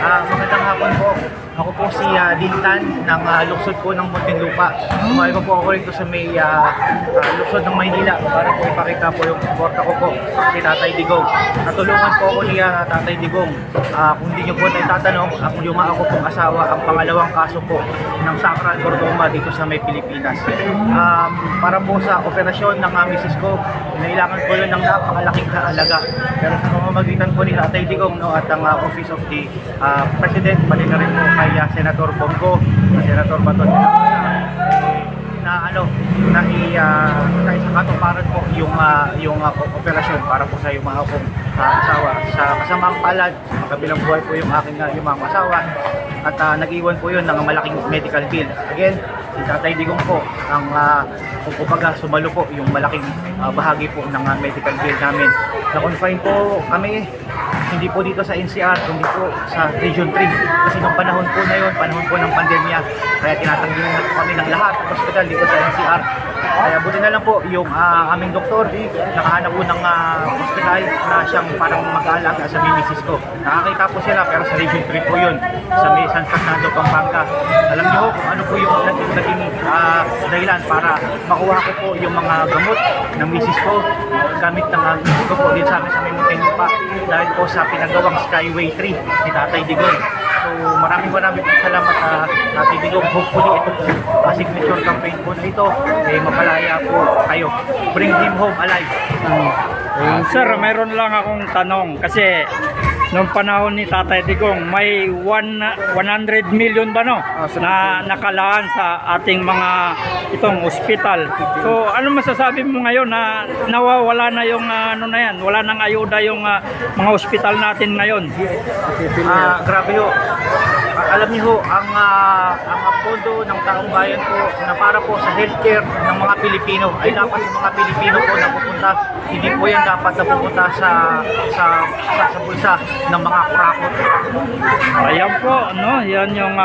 Magandang hapon po. Ako po si Dintan ng Luksod po ng Muntinlupa. Tumayo po ako rito sa may Luksod ng Maynila para po ipakita po yung suporta ko po kay Tatay Digong. Natulungan po ako ni Tatay Digong. Kung hindi nyo po naitatanong, ako pong asawa ang pangalawang kaso po ng sacral cordoma dito sa may Pilipinas. Para po sa operasyon ng misis ko, nailangan po yun ng napakalaking halaga. Pero sa pamamagitan po ni Tatay Digong at ang Office of the President, pati na rin po kay Senator Bongo, Senator Baton na isakatuparan po yung operasyon para po sa yung mga akong asawa. Sa kasamang palad, magkabilang buhay po yung aking yung mga asawa at nag-iwan po yun ng malaking medical bill. Again, si Tatay Digong po ang kumbaga sumalo po yung malaking bahagi po ng medical bill namin. Na-confine po kami hindi po dito sa NCR, kundi po sa Region 3. Kasi nung panahon po na yun, panahon po ng pandemya, kaya tinatanggihan na po kami ng lahat ng hospital dito sa NCR. Kaya buti na lang po yung aming doktor, nakahanap po ng hospital na siyang parang mag-aalaga sa misis ko. Nakakita po sila pero sa Region 3 po yun, sa may San Fernando, Pampanga. Alam niyo kung ano po yung naging dahilan para makuha ko po yung mga gamot ng misis ko, gamit ng misis ko po din sa amin sa may Muntinlupa dahil po sa pinagawang Skyway 3 ni Tatay Digong. So maraming po salamat Tatay Digong. Hopefully ito po signature campaign po na ito mapalaya po kayo. Bring him home alive. Sir, mayroon lang akong tanong kasi noong panahon ni Tatay Digong may 100 million ba no na nakalaan sa ating mga itong ospital. So ano masasabi mo ngayon na nawawala na yung ano na yan, wala nang ayuda yung mga ospital natin ngayon? Grabe ho. Alam niyo ho, ang pondo ng taong bayan po na para po sa healthcare ng mga Pilipino ay dapat sa mga Pilipino po na pupunta. Hindi po yan dapat na pupunta sa bulsa ng mga kurakot. Ayan po, no? Yan yung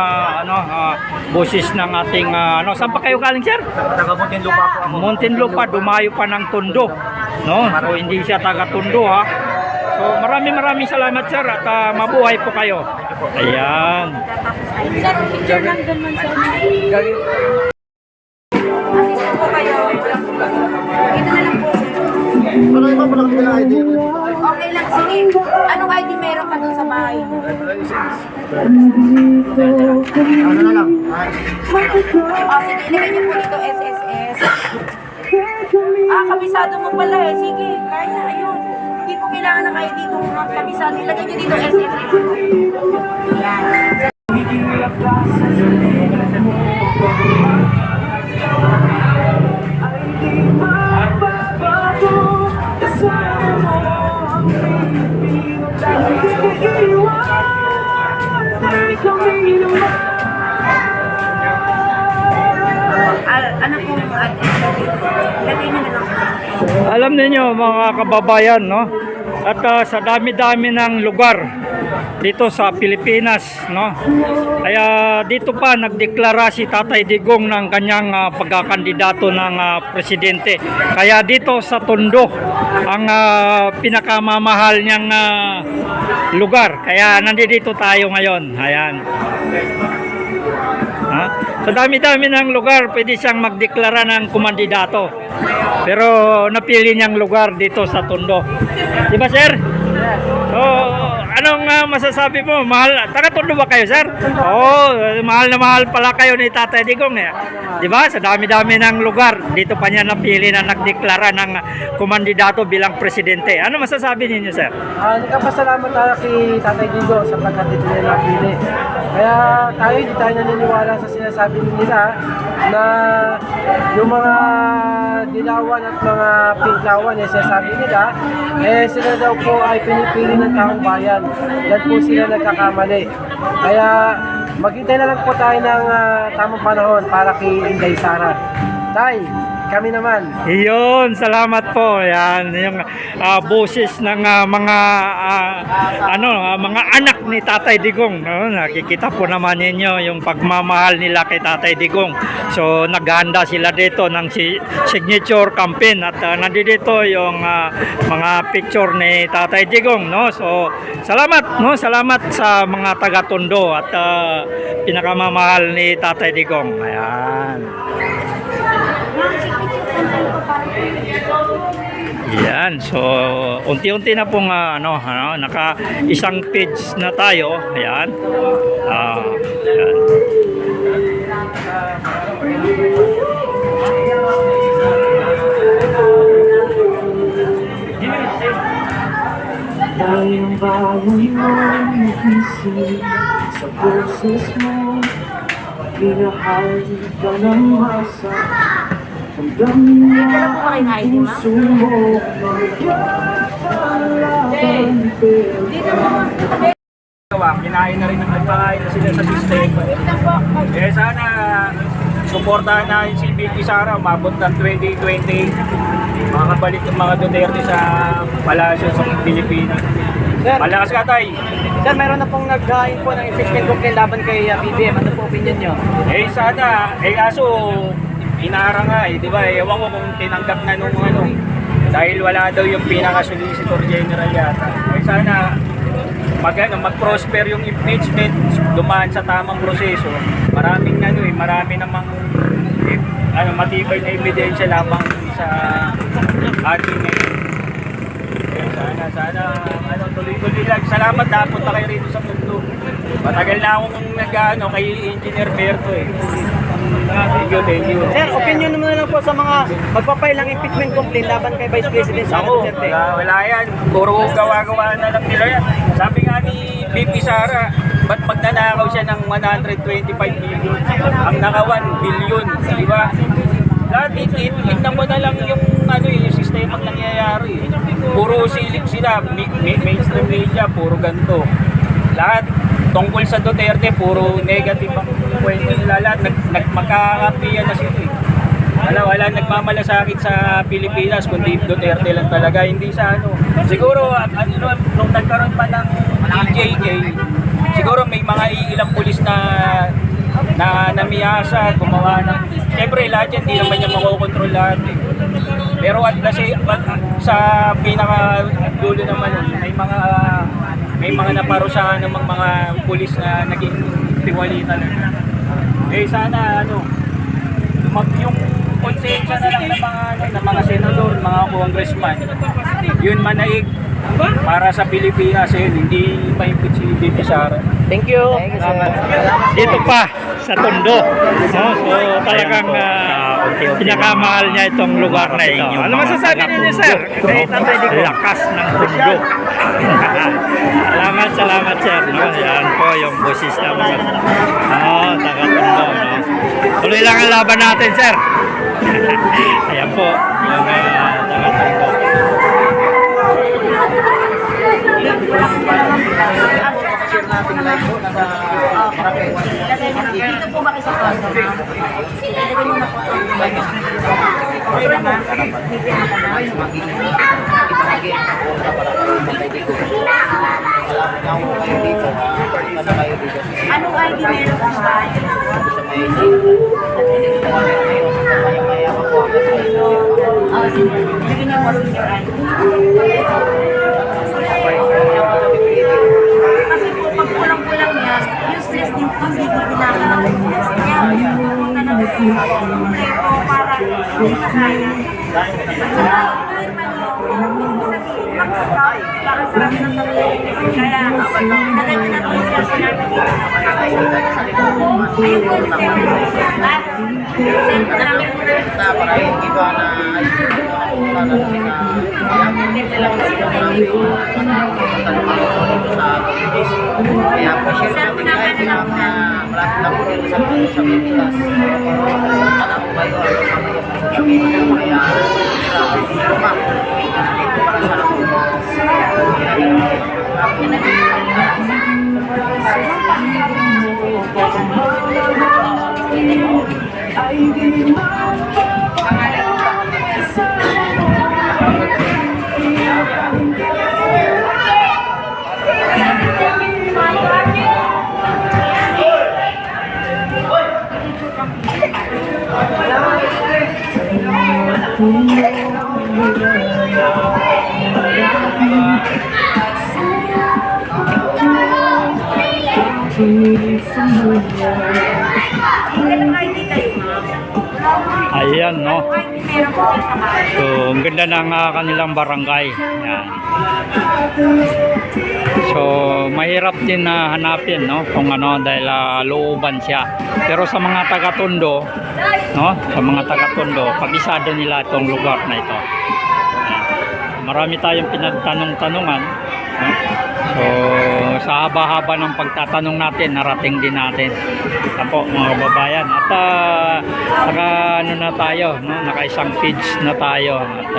boses ng ating saan pa kayo galing, sir? Taga Muntinlupa po ako. Muntinlupa, dumayo pa ng Tondo, no? So hindi siya taga Tondo, ha. So maraming salamat, sir, at mabuhay po kayo. Ayan. Sir, picture lang doon man sa assistant po kayo. Ito na lang po. Okay lang, sige. Anong ID meron ka doon sa bahay? Ano na lang? Sige, ilagay niyo po dito SSS. Kabisado mo pala eh. Sige, kaya ayun. Hindi po kailangan na kayo dito kabisado. Ilagay niyo dito SSS. Yan. Ano pong lagay niyo na lang. Alam niyo mga kababayan, no? At sa dami-dami ng lugar dito sa Pilipinas, no? Kaya dito pa nagdeklara si Tatay Digong ng kanyang pagkakandidato ng presidente. Kaya dito sa Tondo ang pinakamamahal niyang lugar. Kaya nandito tayo ngayon. Ayan. Sa dami-dami ng lugar pwede siyang magdeklara ng kumandidato. Pero napili niyang lugar dito sa Tondo. Di ba, sir? So, anong masasabi mo? Mahal, taga Tondo ba kayo, sir? Oo, mahal na mahal pala kayo ni Tatay Digong. Di ba? Sa dami-dami ng lugar, dito pa niya napili na nagdeklara ng kumandidato bilang presidente. Ano masasabi ninyo, sir? Nagpapasalamat tayo kay Tatay Digong sa pagkandito niya napili. Kaya tayo, hindi tayo naniniwala sa sinasabi nila na yung mga dilawan at mga pinklawan sinasabi nila, sila daw po ay pinipili ng taong bayan. Yan po sila nagkakamali. Kaya maghintay na lang po tayo ng tamang panahon para kay Inday Sara. Tay, kami naman. Iyon, salamat po. Yan yung boses ng mga mga anak ni Tatay Digong. No? Nakikita po naman ninyo yung pagmamahal nila kay Tatay Digong. So naghahanda sila dito ng signature campaign at nandito yung mga picture ni Tatay Digong. No? So salamat, no? Salamat sa mga taga-Tondo at pinakamamahal ni Tatay Digong. Ayan. Yan, so unti-unti na pong naka isang page na tayo. Ayan. Ayan. Tayong bayan mo, nagising sa boses mo. Minahal ka ng masa. Hanggang Dala po ba kayong ID, ma'am? puso mo Kinain na rin ng nagkain na sila sa system. Eh sana suportahan natin si VP Sara, umabot ng 2020. Makakabalik ng mga Duterte sa palasyo sa Pilipinas. Malakas ka, Tay. Sir, meron na pong naghain po ng impeachment complaint laban kay BBM. Ano po opinion nyo? Eh sana, kaso inara nga di ba? Ewan ko kung tinanggap na nung dahil wala daw yung pinaka-solicitor general yata. Eh sana, mag-prosper yung impeachment, dumaan sa tamang proseso. Maraming marami namang matibay na ebidensya lamang sa ating sana tuloy-tuloy lang. Salamat, napunta kayo rito sa mundo. Matagal na akong kay Engineer Berto Thank you. Sir, opinion naman lang po sa mga magpapile ng impeachment complaint laban kay Vice President Sara Ako, Duterte. wala yan. Puro gawa-gawa na lang nila yan. Sabi nga ni VP Sara, ba't magnanakaw siya ng 125 million? Ang naka 1 billion, di ba? Lahat, tignan mo na lang yung yung sistemang nangyayari. Puro silip sila, mainstream media, puro ganito. Lahat, tungkol sa Duterte, puro negative ang kwento nila. Lahat, magkakapiyan na sila. Wala nagmamalasakit sa Pilipinas, kundi Duterte lang talaga. Hindi sa siguro, nung nagkaroon pa ng EJK, siguro may mga ilang pulis na namiyasa, gumawa ng... Siyempre, lahat yan, hindi naman niya makokontrol lahat. Pero sa pinaka-dulo naman, may mga naparusahan ng mga pulis na naging tiwali talaga. Eh sana yung konsensya na lang ng mga senador, mga congressman, yun manaig para sa Pilipinas, hindi pa-impeach si VP Sara. Thank you. Dito pa sa Tondo. No? So talagang pinakamahal niya itong lugar na ito. Ano masasabi ninyo, sir? Kay Tatay Digong. Lakas ng Tondo. Salamat sir. No? Yan po yung boses na mga taga Tondo. No? Tuloy lang ang laban natin, sir. Ayan po yung taga Tondo. Share natin live po, nasa Marapet. Dito po ba kayo sa plaza? Ilagay mo na po ito. Okay naman. Anong ID meron po ba? Sige. Ilagay niyo mo rin yung ID. Kasi kung pag kulang-kulang yan, useless din po, hindi ko kailangan ng useless. Kaya pumunta na rin po para hindi masaya. Para sa akin ang sarili. Kaya, nagay mo na ito siya sa natin. Ayun po, send ko namin po na para yung iba na kaya po share natin kahit na malapit lang po dito sa Pilipinas. Alam mo ba yun? Kaya kung Ayan, no? So, ang ganda ng kanilang barangay. Yan. So, mahirap din na hanapin, no? Kung ano, dahil looban siya. Pero sa mga taga-Tondo, no? Sa mga taga-Tondo, kabisado nila itong lugar na ito. Yan. Marami tayong pinagtanong-tanungan, no? So, sa haba-haba ng pagtatanong natin, narating din natin. Ito po, mga kababayan. At naka ano na tayo, no? Naka-isang feeds na tayo. At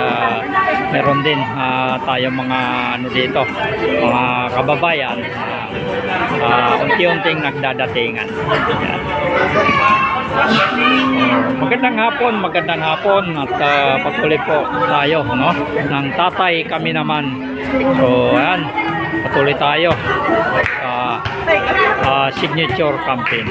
meron din tayo mga ano dito, mga kababayan. Unti-unting nagdadatingan. Yan. Magandang hapon at patuloy po tayo, no? Ng tatay kami naman. So, ayan, patuloy tayo sa signature campaign.